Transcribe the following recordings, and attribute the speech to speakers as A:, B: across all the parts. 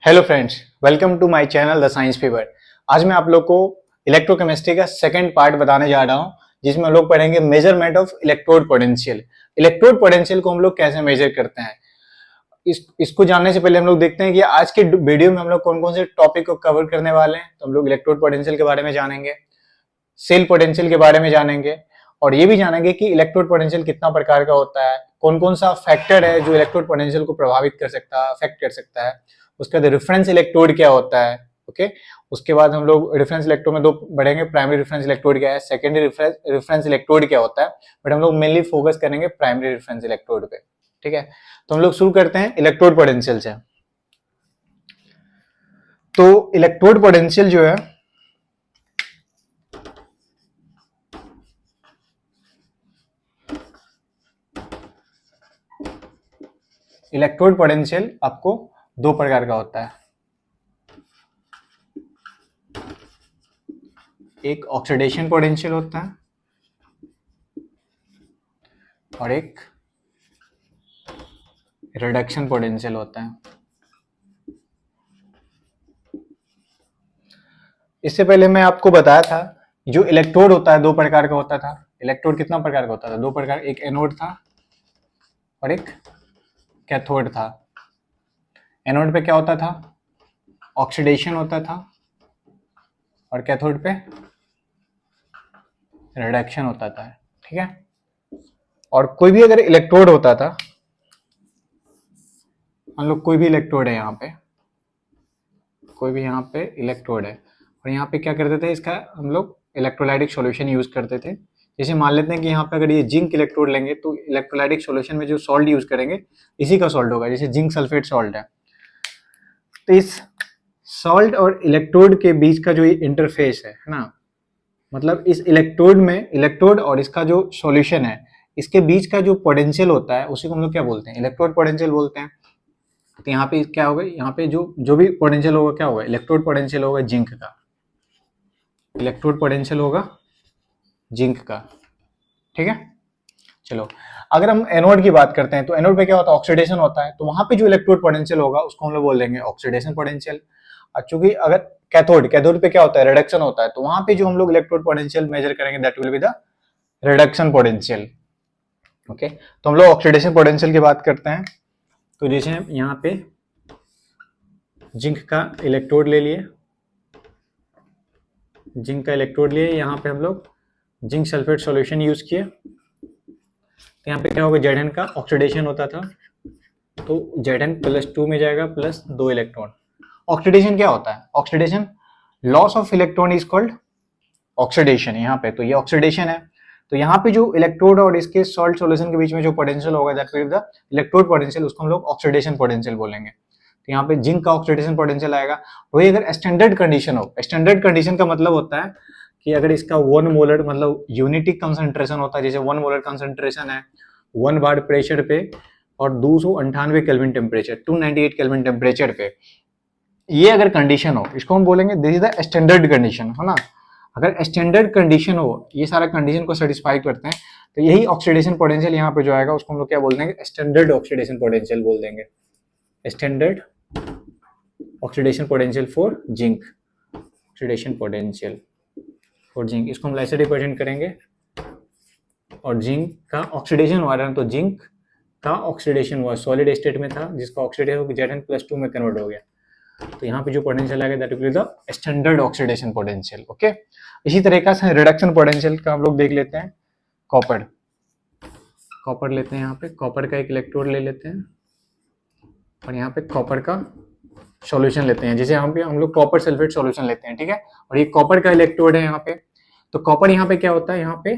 A: Hello friends, welcome to my channel the science fever. आज मैं आप लोग को इलेक्ट्रोकेमिस्ट्री का सेकंड पार्ट बताने जा रहा हूं, जिसमें हम लोग पढ़ेंगे measurement of electrode potential. Electrode potential को हम लोग कैसे मेजर करते हैं, इसको जानने से पहले हम लोग देखते हैं कि आज के वीडियो में हम लोग कौन कौन से टॉपिक को कवर करने वाले हैं। तो हम लोग इलेक्ट्रोड पोटेंशियल के बारे में जानेंगे, सेल पोटेंशियल के बारे में जानेंगे, और ये भी जानेंगे कि इलेक्ट्रोड पोटेंशियल कितना प्रकार का होता है, कौन कौन सा फैक्टर है जो इलेक्ट्रोड पोटेंशियल को प्रभावित कर सकता है, अफेक्ट कर सकता है। उसके बाद रेफरेंस इलेक्ट्रोड क्या होता है, ओके। उसके बाद हम लोग रेफरेंस इलेक्ट्रोड में दो बढ़ेंगे, प्राइमरी रेफरेंस इलेक्ट्रोड क्या है, सेकेंडरी रेफरेंस इलेक्ट्रोड क्या होता है, बट हम लोग मेनली फोकस करेंगे प्राइमरी रेफरेंस इलेक्ट्रोड पे, ठीक है। तो हम लोग शुरू करते हैं इलेक्ट्रोड पोटेंशियल से। तो इलेक्ट्रोड पोटेंशियल जो है, इलेक्ट्रोड पोटेंशियल आपको दो प्रकार का होता है। एक ऑक्सीडेशन पोटेंशियल होता है और एक रिडक्शन पोटेंशियल होता है। इससे पहले मैं आपको बताया था जो इलेक्ट्रोड होता है दो प्रकार का होता था। इलेक्ट्रोड कितना प्रकार का होता था? दो प्रकार, एक एनोड था और एक कैथोड था। एनोड पे क्या होता था? ऑक्सीडेशन होता था और कैथोड पे रिडक्शन होता था, ठीक है। और कोई भी अगर इलेक्ट्रोड होता था, मान लो कोई भी इलेक्ट्रोड है, यहाँ पे कोई भी यहाँ पे इलेक्ट्रोड है और यहाँ पे क्या करते थे, इसका हम लोग इलेक्ट्रोलाइटिक सॉल्यूशन यूज करते थे। जैसे मान लेते हैं कि यहाँ पे अगर ये जिंक इलेक्ट्रोड लेंगे तो इलेक्ट्रोलाइटिक सॉल्यूशन में जो सॉल्ट यूज करेंगे इसी का सॉल्ट होगा, जैसे जिंक सल्फेट सॉल्ट है। तो इस सॉल्ट और इलेक्ट्रोड के बीच का जो ये इंटरफेस है ना, मतलब इस इलेक्ट्रोड में, इलेक्ट्रोड और इसका जो सॉल्यूशन है, इसके बीच का जो पोटेंशियल होता है उसी को हम लोग क्या बोलते हैं? इलेक्ट्रोड पोटेंशियल बोलते हैं। तो यहाँ पे क्या होगा, यहाँ पे जो भी पोटेंशियल होगा क्या होगा? इलेक्ट्रोड पोटेंशियल होगा जिंक का, इलेक्ट्रोड पोटेंशियल होगा जिंक का, ठीक है। चलो, अगर हम एनोड की बात करते हैं तो एनोड पे क्या होता है? ऑक्सीडेशन होता है। तो वहां पे जो इलेक्ट्रोड पोटेंशियल होगा उसको हम लोग बोल देंगे ऑक्सीडेशन पोटेंशियल। और चूंकि अगर कैथोड पे क्या होता है? रिडक्शन होता है। तो वहां पे जो हम लोग इलेक्ट्रोड पोटेंशियल मेजर करेंगे that will be the reduction potential, okay. तो हम लोग ऑक्सीडेशन पोटेंशियल की बात करते हैं। तो जैसे हम यहाँ पे जिंक का इलेक्ट्रोड ले लिए, जिंक का इलेक्ट्रोड लिए, यहाँ पे हम लोग जिंक सल्फेट सॉल्यूशन यूज किए, तो यहाँ पे क्या होगा? Zn का ऑक्सीडेशन होता था, तो Zn +2 में जाएगा प्लस 2 इलेक्ट्रॉन। ऑक्सीडेशन क्या होता है? Oxidation, loss of electron is called oxidation. यहाँ पे तो ये ऑक्सीडेशन है। तो यहाँ पे जो इलेक्ट्रोड और इसके सॉल्ट सॉल्यूशन के बीच में जो पोटेंशियल होगा that will the electrode potential, उसको हम लोग ऑक्सीडेशन पोटेंशियल बोलेंगे। तो यहाँ पे जिंक का ऑक्सीडेशन पोटेंशियल आएगा। वही अगर स्टैंडर्ड कंडीशन हो, स्टैंडर्ड कंडीशन का मतलब होता है कि अगर इसका 1 मोलर मतलब यूनिटी कंसंट्रेशन होता है, जैसे 1 मोलर कंसंट्रेशन है 1 बार प्रेशर पे और 298 केल्विन टेम्परेचर, 298 केल्विन टेम्परेचर पे, ये अगर कंडीशन हो, इसको हम बोलेंगे this is the standard condition, है ना। अगर स्टैंडर्ड कंडीशन हो, ये सारा कंडीशन को सेटिस्फाई करते हैं, तो यही ऑक्सीडेशन पोटेंशियल यहाँ पे जो आएगा उसको हम लोग क्या बोल देंगे? स्टैंडर्ड ऑक्सीडेशन पोटेंशियल बोल देंगे। Standard oxidation potential for zinc, oxidation potential for zinc, इसको हम ऐसे रिप्रेजेंट करेंगे। और जिंक का ऑक्सीडेशन हुआ था, तो जिंक का ऑक्सीडेशन हुआ, सॉलिड स्टेट में था, जिसका ऑक्सीडेशन Zn+2 में कन्वर्ट हो गया। तो यहाँ पे जो पोटेंशियल आएगा that will be the standard oxidation potential, okay. इसी तरीके से रिडक्शन पोटेंशियल का हम लोग देख लेते हैं। कॉपर लेते हैं, यहाँ पे कॉपर का एक इलेक्ट्रोड ले लेते हैं और यहाँ पे कॉपर का सॉल्यूशन लेते हैं। जैसे हम लोग कॉपर सल्फेट सॉल्यूशन लेते हैं, ठीक है। और ये कॉपर का इलेक्ट्रोड है यहाँ पे। तो कॉपर यहाँ पे क्या होता है? यहाँ पे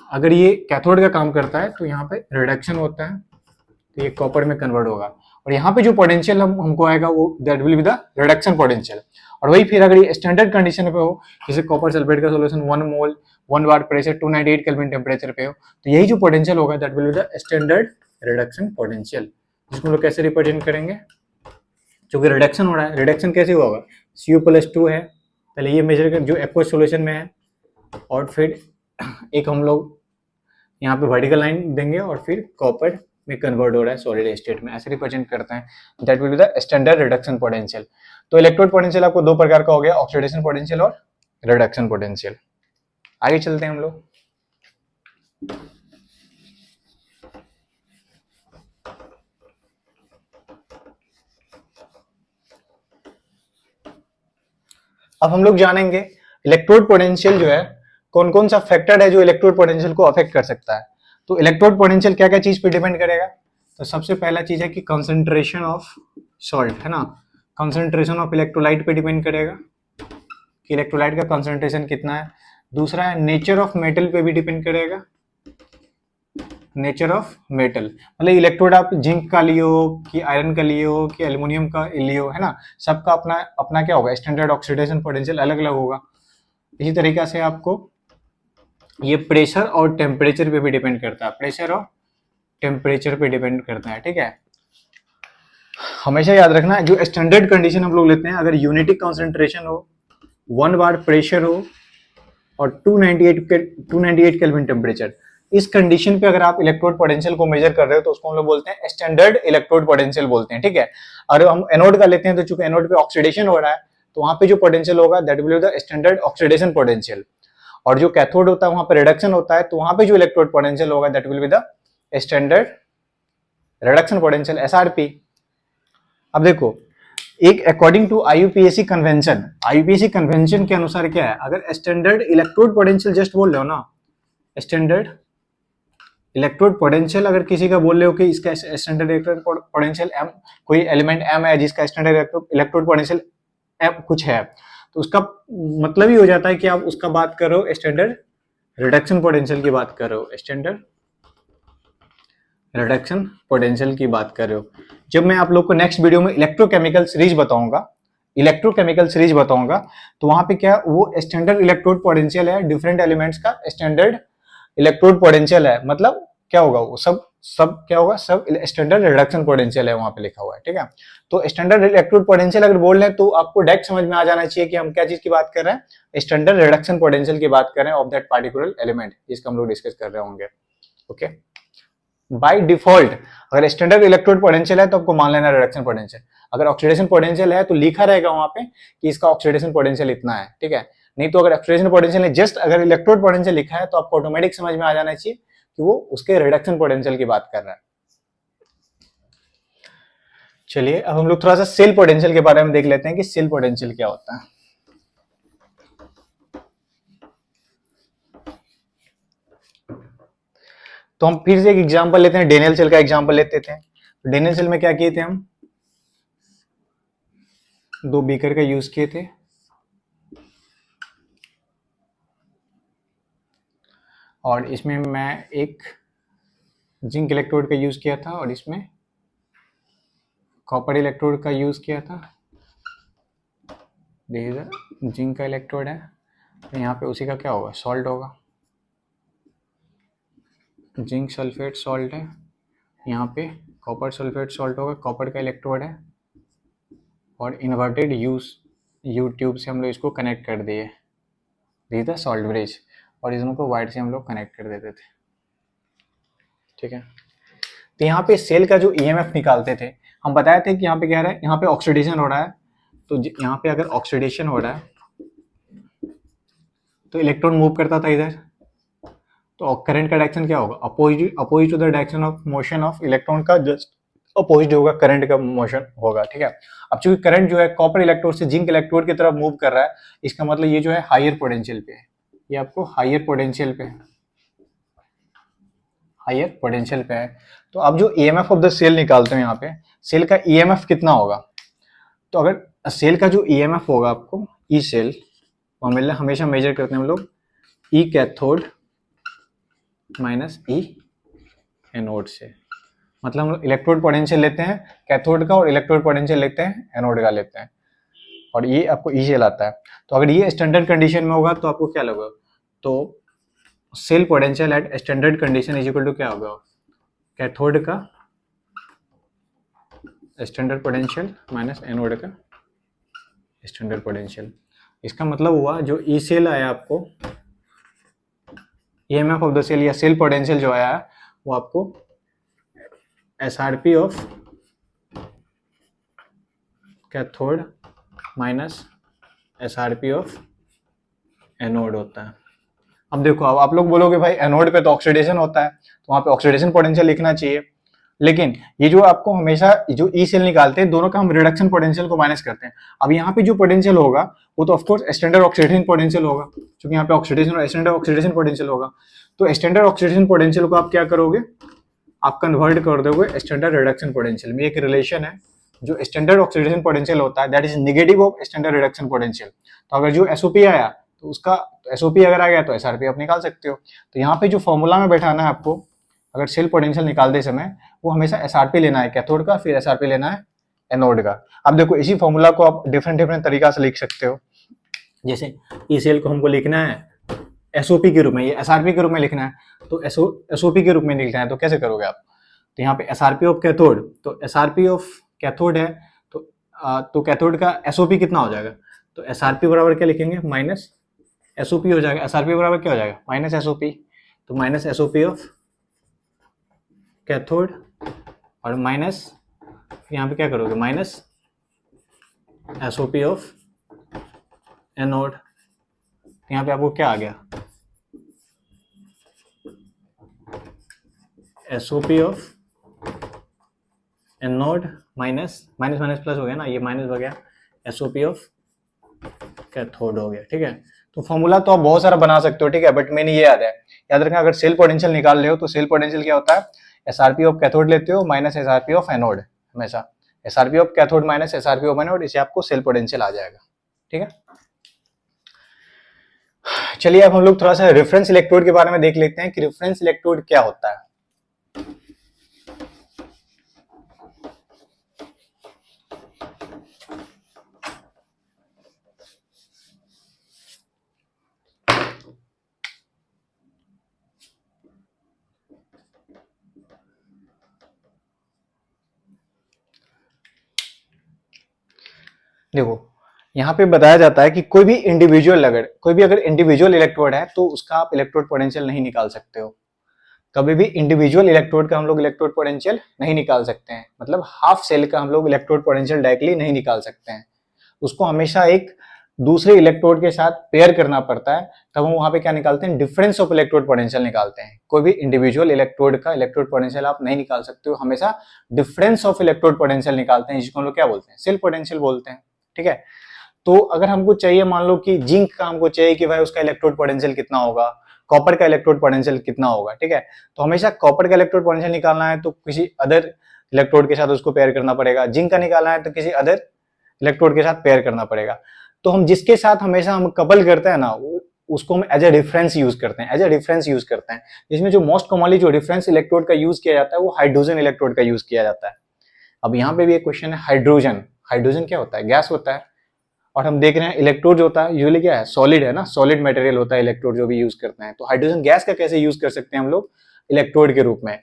A: अगर ये कैथोड का काम करता है तो यहाँ पे रिडक्शन होता है, तो ये कॉपर में कन्वर्ट होगा। और यहाँ पे जो पोटेंशियल हमको आएगा वो that will be the reduction potential. और वही फिर अगर ये स्टैंडर्ड कंडीशन पे हो, जैसे कॉपर सल्फेट का सॉल्यूशन 1 मोल 1 बार प्रेशर 298 केल्विन टेम्परेचर पे हो, तो यही जो पोटेंशियल होगा that will be the standard reduction potential, जिसको हम लोग कैसे रिप्रेजेंट करेंगे? क्योंकि रिडक्शन हो रहा है, रिडक्शन कैसे होगा? Cu+2 है, पहले ये मेजर कर जो एक्वस सॉल्यूशन में है, और फिर एक हम लोग यहाँ पे वर्टिकल लाइन देंगे और फिर कॉपर में कन्वर्ट हो रहा है सॉलिड स्टेट में, ऐसे रिप्रेजेंट करते हैं, that will be the standard reduction potential. तो इलेक्ट्रोड पोटेंशियल आपको दो प्रकार का हो गया, ऑक्सीडेशन पोटेंशियल और रिडक्शन पोटेंशियल। आगे चलते हैं हम लोग। अब हम लोग जानेंगे इलेक्ट्रोड पोटेंशियल जो है कौन कौन सा फैक्टर है जो इलेक्ट्रोड पोटेंशियल को अफेक्ट कर सकता है। तो इलेक्ट्रोड पोटेंशियल क्या क्या चीज पे डिपेंड करेगा। तो सबसे पहला चीज है कि कंसंट्रेशन ऑफ सॉल्ट, है ना, कंसंट्रेशन ऑफ इलेक्ट्रोलाइट पे डिपेंड करेगा कि इलेक्ट्रोलाइट का कंसंट्रेशन कितना है। दूसरा है नेचर ऑफ मेटल पे भी डिपेंड करेगा, नेचर ऑफ मेटल, मतलब इलेक्ट्रोड आप जिंक का लियो कि आयरन का लियो कि एल्युमिनियम का लियो, है ना, सबका अपना अपना क्या होगा, स्टैंडर्ड ऑक्सीडेशन पोटेंशियल अलग अलग होगा। इसी तरीका से आपको ये प्रेशर और टेम्परेचर पे भी डिपेंड करता है, प्रेशर और टेम्परेचर पे डिपेंड करता है, ठीक है। हमेशा याद रखना जो स्टैंडर्ड कंडीशन हम लोग लेते हैं, अगर यूनिटी कंसंट्रेशन हो, 1 बार प्रेशर हो और 298 केल्विन टेम्परेचर, इस कंडीशन पे अगर आप इलेक्ट्रोड पोटेंशियल को मेजर कर रहे हो तो उसको हम लोग बोलते हैं स्टैंडर्ड इलेक्ट्रोड पोटेंशियल बोलते हैं, ठीक है। और हम एनोड का लेते हैं तो चूंकि एनोड पे ऑक्सीडेशन हो रहा है तो वहां पे जो पोटेंशियल होगा that will be the standard oxidation potential, और जो कैथोड होता है वहां पे रिडक्शन होता है तो वहां पे जो इलेक्ट्रोड पोटेंशियल होगा that will be the standard reduction potential, SRP. अब देखो एक according to IUPAC convention, IUPAC convention के अनुसार क्या है, अगर स्टैंडर्ड इलेक्ट्रोड पोटेंशियल जस्ट बोल रहे हो ना, स्टैंडर्ड इलेक्ट्रोड पोटेंशियल अगर किसी का बोल रहे हो कि इसका स्टैंडर्ड इलेक्ट्रोड पोटेंशियल एम, कोई एलिमेंट एम है जिसका स्टैंडर्ड इलेक्ट्रोड पोटेंशियल एम कुछ है, तो उसका मतलब ही हो जाता है कि आप उसका बात कर रहे हो स्टैंडर्ड रिडक्शन पोटेंशियल की बात कर रहे हो, स्टैंडर्ड रिडक्शन पोटेंशियल की बात कर रहे हो। जब मैं आप लोग को नेक्स्ट वीडियो में इलेक्ट्रोकेमिकल सीरीज बताऊंगा, इलेक्ट्रोकेमिकल सीरीज बताऊंगा, तो वहां पे क्या वो स्टैंडर्ड इलेक्ट्रोड पोटेंशियल है, डिफरेंट एलिमेंट्स का स्टैंडर्ड इलेक्ट्रोड पोटेंशियल है, मतलब क्या होगा वो सब क्या होगा, सब स्टैंडर्ड रिडक्शन पोटेंशियल है वहां पे लिखा हुआ है, ठीक है। तो स्टैंडर्ड इलेक्ट्रोड पोटेंशियल अगर बोल रहे हैं तो आपको डायरेक्ट समझ में आ जाना चाहिए कि हम क्या चीज की बात कर रहे हैं, स्टैंडर्ड रिडक्शन पोटेंशियल की बात कर रहे हैं ऑफ दैट पार्टिकुलर एलिमेंट जिसका हम लोग डिस्कस कर रहे होंगे, ओके। बाय डिफॉल्ट अगर स्टैंडर्ड इलेक्ट्रोड पोटेंशियल है तो आपको मान लेना रिडक्शन पोटेंशियल, अगर ऑक्सीडेशन पोटेंशियल है तो लिखा रहेगा वहां पे कि इसका ऑक्सीडेशन पोटेंशियल इतना है, ठीक है। नहीं तो अगर ऑक्सीडेशन पोटेंशियल है जस्ट अगर इलेक्ट्रोड पोटेंशियल लिखा है तो आपको ऑटोमेटिक समझ में आ जाना चाहिए कि वो उसके रिडक्शन पोटेंशियल की बात कर रहा है। चलिए अब हम लोग थोड़ा सा सेल पोटेंशियल के बारे में देख लेते हैं कि सेल पोटेंशियल क्या होता है। तो हम फिर से एक एग्जांपल लेते हैं, डेनियल सेल का एग्जांपल लेते थे। डेनियल सेल में क्या किए थे, हम दो बीकर का यूज किए थे, और इसमें मैं एक जिंक इलेक्ट्रोड का यूज किया था और इसमें कॉपर इलेक्ट्रोड का यूज किया था। देखिएगा जिंक का इलेक्ट्रोड है तो यहाँ पे उसी का क्या होगा, सॉल्ट होगा, जिंक सल्फेट सॉल्ट है, यहाँ पे कॉपर सल्फेट सॉल्ट होगा, कॉपर का इलेक्ट्रोड है, और इन्वर्टेड यू ट्यूब से हम लोग इसको कनेक्ट कर दिए, दिस द सॉल्ट ब्रिज, और इन दोनों को वायर से हम लोग कनेक्ट कर देते थे, ठीक है। तो यहाँ पे सेल का जो ईएमएफ निकालते थे, हम बताए थे कि यहाँ पे क्या है, यहाँ पे ऑक्सीडेशन हो रहा है, तो यहाँ पे अगर ऑक्सीडेशन हो रहा है तो इलेक्ट्रॉन मूव करता था इधर, तो करंट का डायरेक्शन क्या होगा, opposite to the direction of motion of electron का जस्ट अपोजिट होगा, करंट का मोशन होगा, ठीक है। अब चूंकि करंट जो है कॉपर इलेक्ट्रोड से जिंक इलेक्ट्रोड की तरफ मूव कर रहा है, इसका मतलब ये जो है हायर पोटेंशियल पे है, ये आपको हायर पोटेंशियल पे है, हायर पोटेंशियल पे है। तो अब जो ईएमएफ ऑफ द सेल निकालते हैं यहाँ पे, सेल का ईएमएफ कितना होगा, तो अगर सेल का जो ईएमएफ होगा आपको ई सेल, हमेशा मेजर करते हैं हम लोग ई कैथोड माइनस ई एनोड से, मतलब हम इलेक्ट्रोड पोटेंशियल लेते हैं कैथोड का और इलेक्ट्रोड पोटेंशियल लेते हैं एनोड का लेते हैं, और ये आपको ई सेल आता है। तो अगर ये स्टैंडर्ड कंडीशन में होगा तो आपको क्या लगेगा, तो cell potential at standard condition is equal to क्या होगा, कैथोड का स्टैंडर्ड पोटेंशियल माइनस एनोड का स्टैंडर्ड पोटेंशियल। इसका मतलब हुआ जो ई सेल आया आपको, ईएमएफ ऑफ द सेल या सेल पोटेंशियल जो आया वो आपको SRP of cathode minus SRP of anode होता है। अब देखो, अब आप लोग बोलोगे भाई एनोड पे तो ऑक्सीडेशन होता है, तो वहां पे ऑक्सीडेशन पोटेंशियल लिखना चाहिए, लेकिन ये जो आपको हमेशा जो ई सेल निकालते हैं दोनों का हम रिडक्शन पोटेंशियल को माइनस करते हैं। अब यहाँ पे जो पोटेंशियल होगा वो तो ऑफकोर्स स्टैंडर्ड ऑक्सीडेशन पोटेंशियल होगा, क्योंकि यहाँ पे ऑक्सीडेशन और स्टैंडर्ड ऑक्सीडेशन पोटेंशियल होगा। तो स्टैंडर्ड ऑक्सीडेशन पोटेंशियल को आप क्या करोगे, आप कन्वर्ट कर दोगे स्टैंडर्ड रिडक्शन पोटेंशियल में। एक रिलेशन है, जो स्टैंडर्ड ऑक्सीडेशन पोटेंशियल होता है that is negative of standard reduction potential. तो अगर जो एसओपी आया तो उसका एसओपी अगर आ गया तो एसआरपी आप निकाल सकते हो। तो यहाँ पे जो फॉर्मूला में बैठाना है आपको, अगर सेल पोटेंशियल निकालते समय, वो हमेशा एसआरपी लेना है कैथोड का, फिर एसआरपी लेना है एनोड का। अब देखो इसी फॉर्मूला को आप डिफरेंट डिफरेंट तरीका से लिख सकते हो। जैसे ई सेल को हमको लिखना है एसओपी के रूप में, ये एसआरपी के रूप में लिखना है, तो एसओपी के रूप में लिखना है, तो कैसे करोगे आप? तो यहाँ पे एसआरपी ऑफ कैथोड, तो एसआरपी ऑफ कैथोड है तो कैथोड का एसओपी कितना हो जाएगा? तो एसआरपी बराबर क्या लिखेंगे? माइनस एसओपी हो जाएगा। एसआरपी बराबर क्या हो जाएगा? Minus SOP. तो माइनस एसओपी ऑफ कैथोड और माइनस यहाँ पे क्या करोगे? Minus SOP of anode. यहाँ पे आपको क्या आ गया? SOP of anode minus minus minus plus हो गया ना, ये माइनस हो गया, एसओपी ऑफ कैथोड हो गया। ठीक है, तो फॉर्मूला तो आप बहुत सारा बना सकते हो, ठीक है, बट मैंने ये याद रखना, अगर सेल पोटेंशियल निकाल रहे हो तो सेल पोटेंशियल क्या होता है? एसआरपी ऑफ कैथोड लेते हो माइनस एसआरपी ऑफ एनोड, हमेशा SRP of cathode minus SRP of anode, इसे आपको सेल पोटेंशियल आ जाएगा। ठीक है, चलिए अब हम लोग थोड़ा सा रेफरेंस इलेक्ट्रोड के बारे में देख लेते हैं कि रेफरेंस इलेक्ट्रोड क्या होता है। देखो यहाँ पे बताया जाता है कि कोई भी अगर इंडिविजुअल इलेक्ट्रोड है तो उसका आप इलेक्ट्रोड पोटेंशियल नहीं निकाल सकते हो। कभी भी इंडिविजुअल इलेक्ट्रोड का हम लोग इलेक्ट्रोड पोटेंशियल नहीं निकाल सकते हैं, मतलब हाफ सेल का हम लोग इलेक्ट्रोड पोटेंशियल डायरेक्टली नहीं निकाल सकते हैं। उसको हमेशा एक दूसरे इलेक्ट्रोड के साथ पेयर करना पड़ता है, तब हम वहां पे क्या निकालते हैं? डिफरेंस ऑफ इलेक्ट्रोड पोटेंशियल निकालते हैं। कोई भी इंडिविजुअल इलेक्ट्रोड का इलेक्ट्रोड पोटेंशियल आप नहीं निकाल सकते हो, हमेशा डिफरेंस ऑफ इलेक्ट्रोड पोटेंशियल निकालते हैं, जिसको हम लोग क्या बोलते हैं? सेल पोटेंशियल बोलते हैं। ठीक है, तो अगर हमको चाहिए, मान लो कि जिंक का हमको चाहिए कि भाई उसका इलेक्ट्रोड पोटेंशियल कितना होगा, कॉपर का इलेक्ट्रोड पोटेंशियल कितना होगा, ठीक है, तो हमेशा कॉपर का इलेक्ट्रोड पोटेंशियल निकालना है तो किसी अदर इलेक्ट्रोड के साथ उसको पेयर करना पड़ेगा, जिंक का निकालना है तो किसी अदर इलेक्ट्रोड के साथ पेयर करना पड़ेगा। तो हम जिसके साथ हमेशा हम कपल करते हैं ना, उसको हम एज ए रेफरेंस यूज करते हैं, इसमें जो मोस्ट कॉमनली जो रेफरेंस इलेक्ट्रोड का यूज किया जाता है वो हाइड्रोजन इलेक्ट्रोड का यूज किया जाता है। अब यहाँ पे भी एक क्वेश्चन है, हाइड्रोजन क्या होता है? गैस होता है, और हम देख रहे हैं इलेक्ट्रोड जो होता है यूजुअली क्या है? सॉलिड है ना, सॉलिड मटेरियल होता है इलेक्ट्रोड जो भी यूज करते हैं। तो हाइड्रोजन गैस का कैसे यूज कर सकते हैं हम लोग इलेक्ट्रोड के रूप में?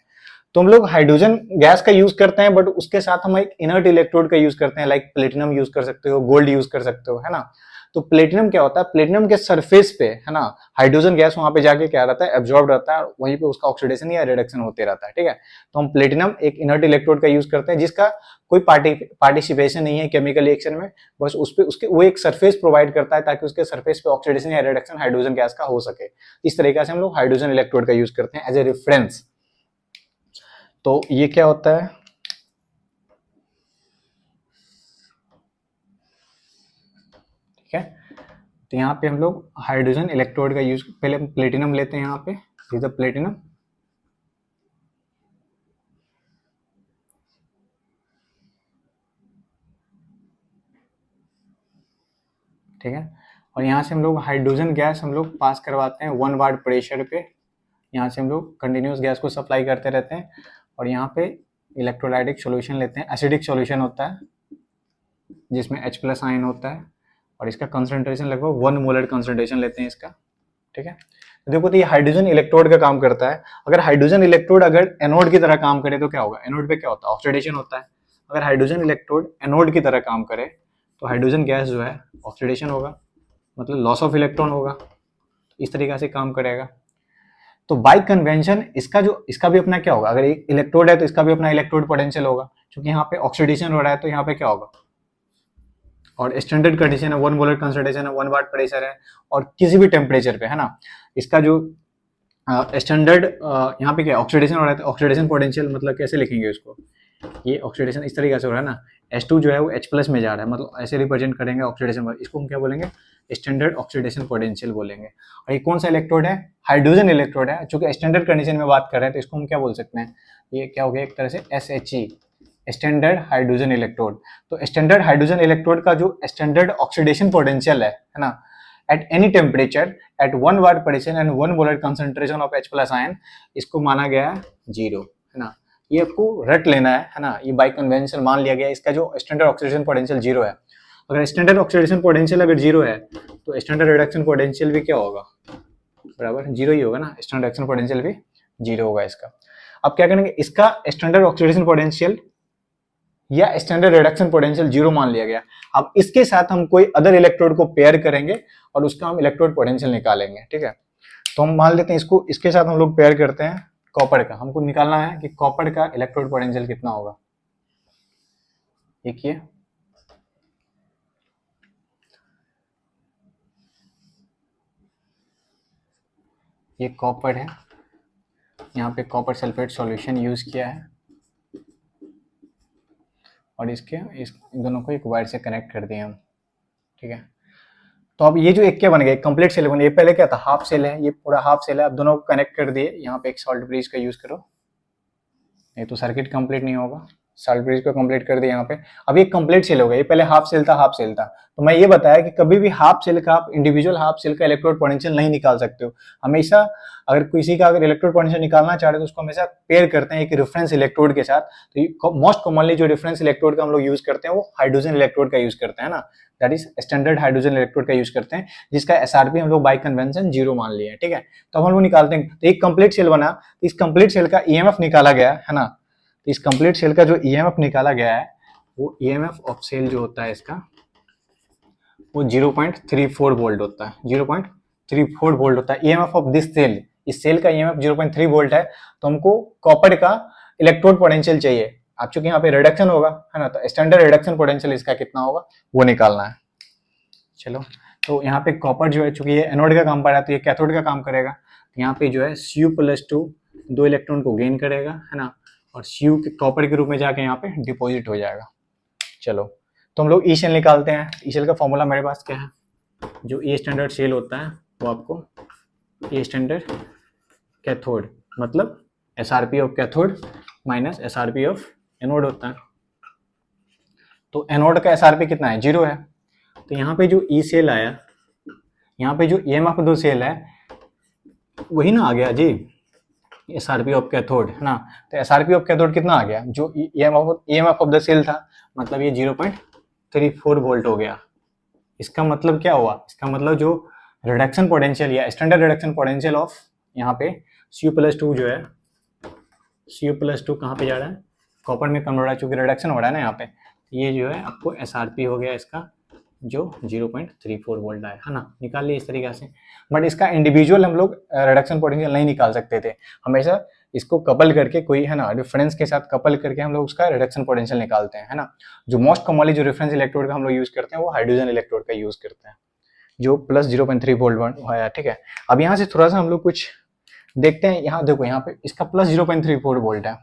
A: तो हम लोग हाइड्रोजन गैस का यूज करते हैं, बट उसके साथ हम एक इनर्ट इलेक्ट्रोड का यूज करते हैं, लाइक प्लेटिनम यूज कर सकते हो, गोल्ड यूज कर सकते हो, है ना। तो प्लेटिनम क्या होता है? प्लेटिनम के सरफेस पे, है ना, हाइड्रोजन गैस वहां पे जाके क्या रहता है? एब्जॉर्ब रहता है, वहीं पे उसका ऑक्सीडेशन या रिडक्शन होते रहता है। ठीक है, तो हम प्लेटिनम एक इनर्ट इलेक्ट्रोड का यूज करते हैं, जिसका कोई पार्टिसिपेशन नहीं है केमिकल रिएक्शन में, बस उसके वो एक सरफेस प्रोवाइड करता है ताकि उसके सरफेस पे ऑक्सीडेशन या रिडक्शन हाइड्रोजन गैस का हो सके। इस तरीके से हम लोग हाइड्रोजन इलेक्ट्रोड का यूज करते हैं एज ए रेफरेंस। तो ये क्या होता है? ठीक है, तो यहाँ पे हम लोग हाइड्रोजन इलेक्ट्रोड का यूज, पहले हम प्लेटिनम लेते हैं, यहाँ पे प्लेटिनम, ठीक है, और यहाँ से हम लोग हाइड्रोजन गैस हम लोग पास करवाते हैं 1 बार प्रेशर पे। यहाँ से हम लोग कंटिन्यूस गैस को सप्लाई करते रहते हैं, और यहाँ पे इलेक्ट्रोलाइटिक सॉल्यूशन लेते हैं, एसिडिक सॉल्यूशन होता है जिसमें H+ आयन होता है, और इसका कंसंट्रेशन लगभग 1 मोलर कंसंट्रेशन लेते हैं इसका। ठीक है, तो देखो, तो ये हाइड्रोजन इलेक्ट्रोड का काम करता है। अगर हाइड्रोजन इलेक्ट्रोड अगर एनोड की तरह काम करे तो क्या होगा? एनोड पे क्या होता है? ऑक्सीडेशन होता है। अगर हाइड्रोजन इलेक्ट्रोड एनोड की तरह काम करे तो हाइड्रोजन गैस जो है ऑक्सीडेशन होगा, मतलब लॉस ऑफ इलेक्ट्रॉन होगा, इस तरीके से काम करेगा। तो बाय कन्वेंशन इसका भी अपना क्या होगा, अगर एक इलेक्ट्रोड है तो इसका भी अपना इलेक्ट्रोड पोटेंशियल होगा, क्योंकि यहाँ पे ऑक्सीडेशन हो रहा है तो यहाँ पे क्या होगा, और स्टैंडर्ड कंडीशन है 1 मोलर कंसंट्रेशन है, 1 बार प्रेशर है, और किसी भी टेम्परेचर पे, है ना, इसका जो स्टैंडर्ड यहाँ पे क्या ऑक्सीडेशन हो रहा है, तो ऑक्सीडेशन पोटेंशियल मतलब कैसे लिखेंगे उसको, ये ऑक्सीडेशन इस तरीके से हो रहा है ना, H2 जो है वो H+ में जा रहा है, मतलब ऐसे रिप्रेजेंट करेंगे ऑक्सीडेशन, इसको हम क्या बोलेंगे, स्टैंडर्ड ऑक्सीडेशन पोटेंशियल बोलेंगे। और ये कौन सा इलेक्ट्रोड है, हाइड्रोजन इलेक्ट्रोड है, चूंकि स्टैंडर्ड कंडीशन में बात कर रहे हैं तो इसको हम क्या बोल सकते हैं, ये क्या हो गया एक तरह से SHE, स्टैंडर्ड हाइड्रोजन इलेक्ट्रोड। तो स्टैंडर्ड हाइड्रोजन इलेक्ट्रोड का जो स्टैंडर्ड ऑक्सीडेशन पोटेंशियल है ना, at any temperature at 1 bar pressure and 1 molar concentration of H+ ion, इसको माना गया है 0, है ना, ये आपको रट लेना है ना, ये बाय कन्वेंशन मान लिया गया, इसका जो स्टैंडर्ड ऑक्सीडेशन पोटेंशियल 0 है। अगर स्टैंडर्ड ऑक्सीडेशन पोटेंशियल अगर 0 है तो स्टैंडर्ड रिडक्शन पोटेंशियल भी क्या होगा, बराबर 0 ही होगा ना, स्टैंडर्ड रिडक्शन पोटेंशियल भी 0 होगा इसका। अब क्या करेंगे, इसका स्टैंडर्ड ऑक्सीडेशन पोटेंशियल या स्टैंडर्ड रिडक्शन पोटेंशियल 0 मान लिया गया। अब इसके साथ हम कोई अदर इलेक्ट्रोड को पेयर करेंगे और उसका हम इलेक्ट्रोड पोटेंशियल निकालेंगे, ठीक है। तो हम मान लेते हैं इसको, इसके साथ हम लोग पेयर करते हैं कॉपर का, हमको निकालना है कि कॉपर का इलेक्ट्रोड पोटेंशियल कितना होगा। देखिए ये कॉपर है, यहाँ पे कॉपर सल्फेट सॉल्यूशन यूज किया है और इस दोनों को एक वायर से कनेक्ट कर दिए हम, ठीक है। तो अब ये जो एक क्या बन गया, एक कंप्लीट सेल बन गया, ये पहले क्या था, हाफ सेल है, ये पूरा हाफ सेल है, अब दोनों को कनेक्ट कर दिए, यहाँ पे एक सॉल्ट ब्रिज का यूज करो, ये तो सर्किट कंप्लीट नहीं होगा, सॉल्ट ब्रिज को कंप्लीट कर दिया यहाँ पे। अब ये कंप्लीट सेल हो गया, ये पहले हाफ सेल था, हाफ सेल था। तो मैं ये बताया कि कभी भी हाफ सेल का आप इंडिविजुअल हाफ सेल का इलेक्ट्रोड पोटेंशियल नहीं निकाल सकते हो, हमेशा अगर किसी का अगर इलेक्ट्रोड पोटेंशियल निकालना चाह रहे हो तो उसको हमेशा पेयर करते हैं एक रेफरेंस इलेक्ट्रोड के साथ। तो मोस्ट कॉमनली जो रेफरेंस इलेक्ट्रोड का हम लोग यूज करते हैं वो हाइड्रोजन इलेक्ट्रोड का यूज करते हैं ना, that is standard hydrogen electrode का यूज करते हैं, जिसका एसआरपी हम लोग बाय कन्वेंशन 0 मान लिए, ठीक है। तो हम लोग निकालते हैं, तो एक कंप्लीट सेल बना, इस कंप्लीट सेल का ईएमएफ निकाला गया है ना, तो इस कंप्लीट सेल का जो ईएमएफ निकाला गया है वो ईएमएफ ऑफ सेल जो होता है इसका वो 0.34 वोल्ट होता है, 0.34 वोल्ट होता है ईएमएफ ऑफ दिस सेल। इस सेल का ईएमएफ 0.3 वोल्ट है, तो हमको कॉपर का इलेक्ट्रोड पोटेंशियल चाहिए। आप चूंकि यहाँ पे रिडक्शन होगा, है ना, तो स्टैंडर्ड रिडक्शन पोटेंशियल इसका कितना होगा वो निकालना है। चलो, तो यहाँ पे कॉपर जो है चूंकि ये एनोड का काम कर रहा है तो ये कैथोड का काम करेगा, तो यहाँ पे जो है Cu+2 2 इलेक्ट्रॉन को गेन करेगा, है ना, और Cu के कॉपर के रूप में जाके यहाँ पे डिपॉजिट हो जाएगा। चलो, तो हम लोग ई सेल निकालते हैं। ई सेल का फॉर्मूला मेरे पास क्या है, जो ई स्टैंडर्ड सेल होता है वो आपको ई स्टैंडर्ड कैथोड मतलब SRP of cathode minus SRP of anode होता है। तो एनोड का एसआरपी कितना है, 0 है। तो यहाँ पे जो ई सेल आया, यहाँ पे जो ईएमएफ दो सेल है वही ना आ गया जी, एसआरपी ऑफ कैथोड, है ना। तो एसआरपी ऑफ कैथोड कितना आ गया, जो ईएमएफ ऑफ द सेल था, मतलब ये 0.34 वोल्ट हो गया। इसका मतलब क्या हुआ, इसका मतलब जो रिडक्शन पोटेंशियल या स्टैंडर्ड रिडक्शन पोटेंशियल ऑफ यहाँ पे Cu+2 जो है, Cu+2 कहाँ पे जा रहा है, कॉपर में कन्वर्ट हो रहा है, चूंकि रिडक्शन हो रहा है ना यहाँ पे, ये जो है आपको एसआरपी हो गया इसका जो 0.34 वोल्ट आया, है ना, निकाल लिया इस तरीके से। बट इसका इंडिविजुअल हम लोग रिडक्शन पोटेंशियल नहीं निकाल सकते थे, हमेशा इसको कपल करके कोई, है ना, रेफरेंस के साथ कपल करके हम लोग उसका रिडक्शन पोटेंशियल निकालते हैं, है ना। जो मोस्ट कॉमनली जो रेफरेंस इलेक्ट्रोड का हम लोग यूज करते हैं वो हाइड्रोजन इलेक्ट्रोड का यूज करते हैं, जो प्लस 0.3 वोल्ट है, ठीक है। अब यहाँ से थोड़ा सा हम लोग कुछ देखते हैं, यहाँ देखो, यहाँ पे इसका प्लस 0.34 वोल्ट है।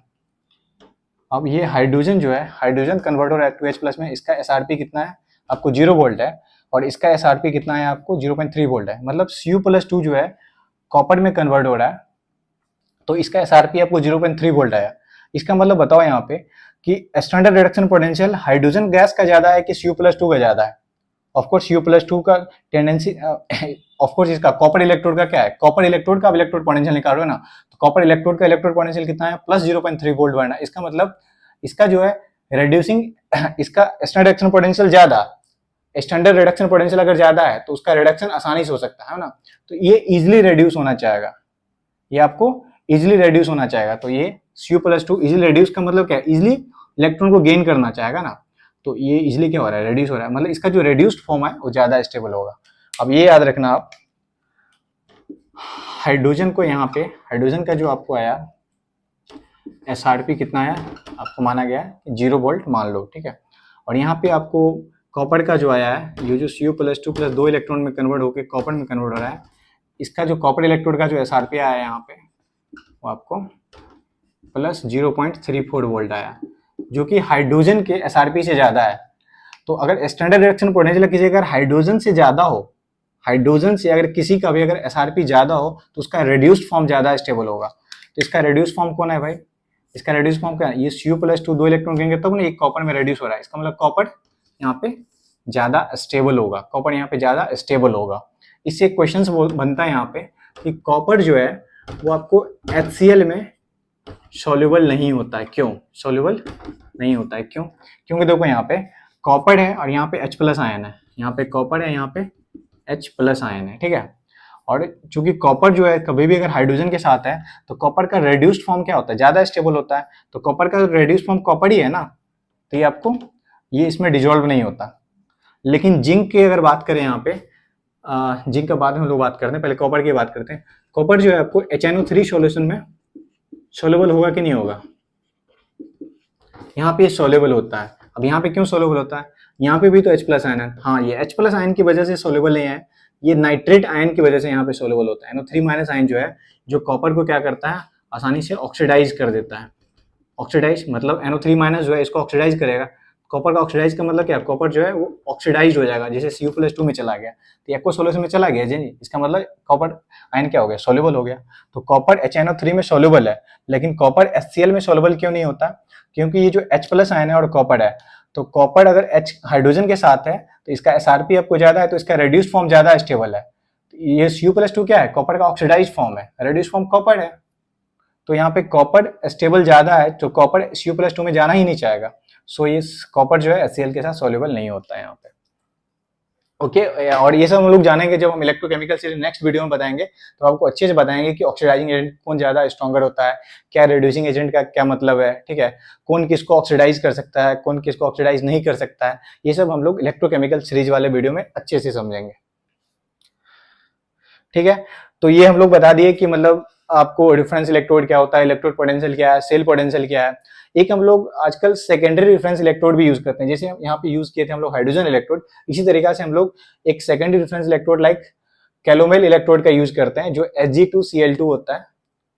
A: अब ये हाइड्रोजन जो है, हाइड्रोजन कन्वर्ट हो रहा है 2H+ में, इसका एसआरपी कितना है आपको 0 वोल्ट है, और इसका एसआरपी कितना है आपको 0.3 वोल्ट है। मतलब Cu+2 जो है कॉपर में कन्वर्ट हो रहा है, तो इसका एसआरपी आपको 0.3 वोल्ट आया। इसका मतलब बताओ यहाँ पे कि standard reduction potential hydrogen gas का ज्यादा है कि Cu+2 का ज्यादा है। ऑफकोर्स Cu+2 का टेंडेंसी, ऑफकोर्स इसका कॉपर इलेक्ट्रोड का क्या है, कॉपर इलेक्ट्रोड का इलेक्ट्रोड पोटेंशियल निकाल रहे हो ना, तो कॉपर इलेक्ट्रोड का इलेक्ट्रोड पोटेंशियल कितना है, प्लस 0.3 वोल्ट बढ़ना। इसका मतलब इसका जो है रिड्यूसिंग, इसका स्टैंडर्ड रिडक्शन पोटेंशियल ज्यादा, स्टैंडर्ड रिडक्शन पोटेंशियल अगर ज्यादा है तो उसका रिडक्शन आसानी से हो सकता है ना, तो ये इजिली रिड्यूस होना चाहेगा, ये आपको इजिली रिड्यूस होना चाहेगा। तो ये Cu+2 इजिली रिड्यूस का मतलब क्या है, इजिली इलेक्ट्रॉन को गेन करना चाहेगा ना, तो ये इजिली क्या हो रहा है, रिड्यूस हो रहा है, मतलब इसका जो रिड्यूस्ड फॉर्म है वो ज्यादा स्टेबल होगा। अब ये याद रखना आप, हाइड्रोजन को यहाँ पे हाइड्रोजन का जो आपको आया SRP कितना आया, आपको माना गया है 0 वोल्ट मान लो, ठीक है। और यहाँ पे आपको कॉपर का जो आया है, ये जो Cu+2 + 2 इलेक्ट्रॉन में कन्वर्ट होकर कॉपर में कन्वर्ट हो रहा है, इसका जो कॉपर इलेक्ट्रोड का जो SRP आया है यहाँ पे वो आपको +0.34 वोल्ट आया, जो कि हाइड्रोजन के SRP से ज़्यादा है। तो अगर स्टैंडर्ड रिएक्शन पोटेंशियल किसी अगर हाइड्रोजन से ज़्यादा हो, हाइड्रोजन से अगर किसी का भी अगर SRP ज़्यादा हो तो उसका रेड्यूस्ड फॉर्म ज़्यादा स्टेबल होगा। तो इसका रेड्यूस्ड फॉर्म कौन है भाई, इसका रेड्यूस्ड फॉर्म क्या है, ये Cu+2 2 इलेक्ट्रॉन कहेंगे तब ना एक कॉपर में रेड्यूस हो रहा है, इसका मतलब कॉपर यहाँ पे ज़्यादा स्टेबल होगा, कॉपर यहाँ पे ज़्यादा स्टेबल होगा। इससे एक क्वेश्चन बनता है यहाँ पे कि कॉपर जो है वो आपको HCl में सॉल्युबल नहीं होता है, क्यों सॉल्युबल नहीं होता है, क्यों, क्योंकि देखो यहाँ पे कॉपर है और यहाँ पे H+ आयन है, यहाँ पे कॉपर है, यहाँ पे H+ आयन है, ठीक है। और चूंकि कॉपर जो है कभी भी अगर हाइड्रोजन के साथ है तो कॉपर का रेड्यूस्ड फॉर्म क्या होता है, ज्यादा स्टेबल होता है, तो कॉपर का रेड्यूस्ड फॉर्म कॉपर ही है ना, तो ये आपको ये इसमें डिजोल्व नहीं होता। लेकिन जिंक की अगर बात करें यहाँ पे, जिंक का बाद में हम लोग बात करते हैं, पहले कॉपर की बात करते हैं। कॉपर जो है आपको HNO3 सॉल्यूशन में सोल्यूबल होगा कि नहीं होगा, यहाँ पे सोल्यूबल होता है। अब यहाँ पे क्यों सोल्यूबल होता है, यहाँ पे भी तो H+ आयन है, हाँ ये H+ आयन की वजह से सोल्यूबल नहीं है, ये नाइट्रेट आयन की वजह से यहाँ पे सोल्यूबल होता है। NO3- आयन जो है, जो कॉपर को क्या करता है, आसानी से ऑक्सीडाइज कर देता है। ऑक्सीडाइज मतलब NO3- जो है इसको ऑक्सीडाइज करेगा, कॉपर का ऑक्सीडाइज का मतलब क्या, कॉपर जो है वो ऑक्सीडाइज हो जाएगा, जैसे Cu+2 में चला गया तो एक्वा सॉल्यूशन में चला गया जी, इसका मतलब कॉपर आयन क्या हो गया, सोल्यूबल हो गया। तो कॉपर HNO3 में सोल्यूबल है, लेकिन कॉपर HCl में सोल्यूबल क्यों नहीं होता, क्योंकि ये जो H+ आयन है और कॉपर है, तो कॉपर अगर H हाइड्रोजन के साथ है तो इसका SRP आपको ज्यादा है, तो इसका रेड्यूस्ड फॉर्म ज्यादा स्टेबल है। ये Cu+2 क्या है, कॉपर का ऑक्सीडाइज फॉर्म है, रेड्यूस्ड फॉर्म कॉपर है, तो यहाँ पे कॉपर स्टेबल ज्यादा है, तो कॉपर Cu+2 में जाना ही नहीं चाहेगा। सो ये कॉपर जो है HCl के साथ सोल्यूबल नहीं होता है यहाँ पे। ओके और ये सब हम लोग जानेंगे जब हम इलेक्ट्रोकेमिकल सीरीज नेक्स्ट वीडियो में बताएंगे, तो आपको अच्छे से बताएंगे कि ऑक्सीडाइजिंग एजेंट कौन ज्यादा स्ट्रॉन्गर होता है, क्या रिड्यूसिंग एजेंट का क्या मतलब है, ठीक है, कौन किसको ऑक्सीडाइज कर सकता है, कौन किसको ऑक्सीडाइज नहीं कर सकता है, ये सब हम लोग इलेक्ट्रोकेमिकल सीरीज वाले वीडियो में अच्छे से समझेंगे, ठीक है। तो ये हम लोग बता दिए कि मतलब आपको रेफरेंस इलेक्ट्रोड क्या होता है, इलेक्ट्रोड पोटेंशियल क्या है, सेल पोटेंशियल क्या है। एक हम लोग आजकल सेकेंडरी रेफरेंस इलेक्ट्रोड भी यूज करते हैं, जैसे हम यहाँ पे यूज किए थे हम लोग हाइड्रोजन इलेक्ट्रोड, इसी तरीके से हम लोग एक secondary reference electrode like calomel electrode का यूज करते हैं, जो Hg2Cl2 होता है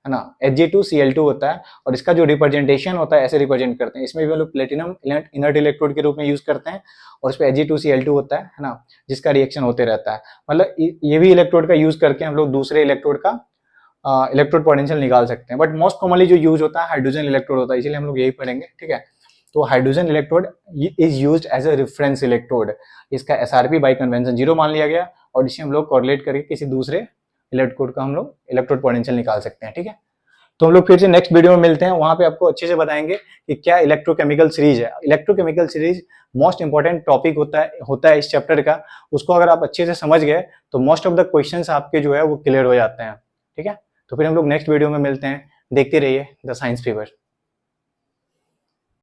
A: ना, Hg2Cl2 होता है, और इसका जो रिप्रेजेंटेशन होता है ऐसे रिप्रेजेंट करते हैं, इसमें भी हम लोग प्लेटिनम इनर्ट इलेक्ट्रोड के रूप में यूज करते हैं, और इस पे Hg2Cl2 होता है ना, जिसका रिएक्शन होते रहता है। मतलब ये भी इलेक्ट्रोड का यूज करके हम लोग दूसरे इलेक्ट्रोड का इलेक्ट्रोड पोटेंशियल निकाल सकते हैं, बट मोस्ट कॉमनली जो यूज होता है हाइड्रोजन इलेक्ट्रोड होता है, इसीलिए हम लोग यही पढ़ेंगे, ठीक है। तो hydrogen electrode is used as a reference electrode, इसका SRP बाय कन्वेंशन 0 मान लिया गया, और इसे हम लोग कोरिलेट करके किसी दूसरे इलेक्ट्रोड का हम लोग इलेक्ट्रोड पोटेंशियल निकाल सकते हैं, ठीक है। तो हम लोग फिर से नेक्स्ट वीडियो में मिलते हैं, वहां पे आपको अच्छे से बताएंगे कि क्या इलेक्ट्रोकेमिकल सीरीज है। Electrochemical series most important topic होता है इस चैप्टर का, उसको अगर आप अच्छे से समझ गए तो मोस्ट ऑफ द क्वेश्चंस आपके जो है वो क्लियर हो जाते हैं, ठीक है। तो फिर हम लोग नेक्स्ट वीडियो में मिलते हैं, देखते रहिए द साइंस फीवर।